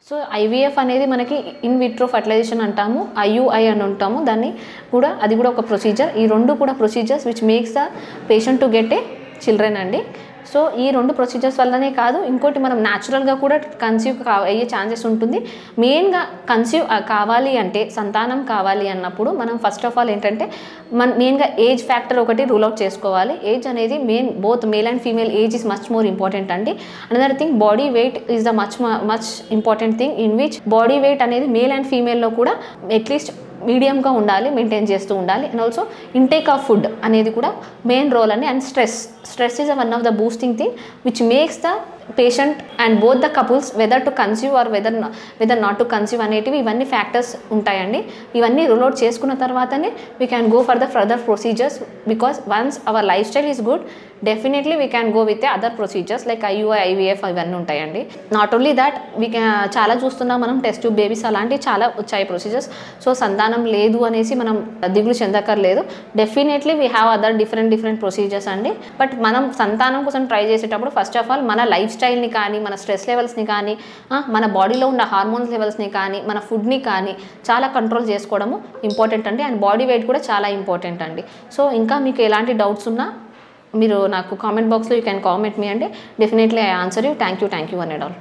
So IVF అనేది మనకి in vitro fertilisation అంటాము, ఐయుఐ అని ఉంటాము, దాన్ని కూడా అది కూడా ఒక ప్రొసీజర్. ఈ రెండు కూడా procedures which makes the patient to get a children అండి. సో ఈ రెండు ప్రొసీజర్స్ వల్లనే కాదు, ఇంకోటి మనం న్యాచురల్గా కూడా కన్సీవ్ అయ్యే ఛాన్సెస్ ఉంటుంది. మెయిన్గా కన్సీవ్ కావాలి అంటే, సంతానం కావాలి అన్నప్పుడు మనం ఫస్ట్ ఆఫ్ ఆల్ ఏంటంటే మెయిన్గా ఏజ్ ఫ్యాక్టర్ ఒకటి రూల్ అవుట్ చేసుకోవాలి. ఏజ్ అనేది both male and female age is much more important అండి. Another thing, body weight is the much important thing, in which body weight అనేది మేల్ అండ్ ఫీమేల్లో కూడా at least మీడియంగా ఉండాలి, మెయింటైన్ చేస్తూ ఉండాలి. And also intake of food అనేది కూడా మెయిన్ రోల్ అండి. And stress is one of the boosting thing which makes the patient and both the couples whether to conceive or whether not to conceive అనేటివి ఇవన్నీ factors ఉంటాయండి. ఇవన్నీ rule out చేసుకున్న తర్వాతనే we can go for the further procedures, because once our life style is good, definitely we can go with other procedures like IUI, IVF ఇవన్నీ ఉంటాయండి. Not only that, చాలా చూస్తున్నాం మనం, టెస్ట్ ట్యూబ్ బేబీస్ అలాంటివి చాలా వచ్చాయి ప్రొసీజర్స్. సో సంతానం లేదు అనేసి మనం దిగులు చెందక్కర్లేదు. Definitely we have other different procedures అండి. బట్ మనం సంతానం కోసం ట్రై చేసేటప్పుడు ఫస్ట్ ఆఫ్ ఆల్ మన లైఫ్ స్టైల్ని కానీ, మన స్ట్రెస్ లెవెల్స్ని కానీ, మన బాడీలో ఉన్న హార్మోన్స్ లెవెల్స్ని కానీ, మన ఫుడ్ని కానీ చాలా కంట్రోల్ చేసుకోవడము ఇంపార్టెంట్ అండి. అండ్ బాడీ వెయిట్ కూడా చాలా ఇంపార్టెంట్ అండి. సో ఇంకా మీకు ఎలాంటి డౌట్స్ ఉన్నా మీరు నాకు కామెంట్ బాక్స్లో యూ క్యాన్ కామెంట్ మీ అండి. Definitely I answer you. Thank you one and all.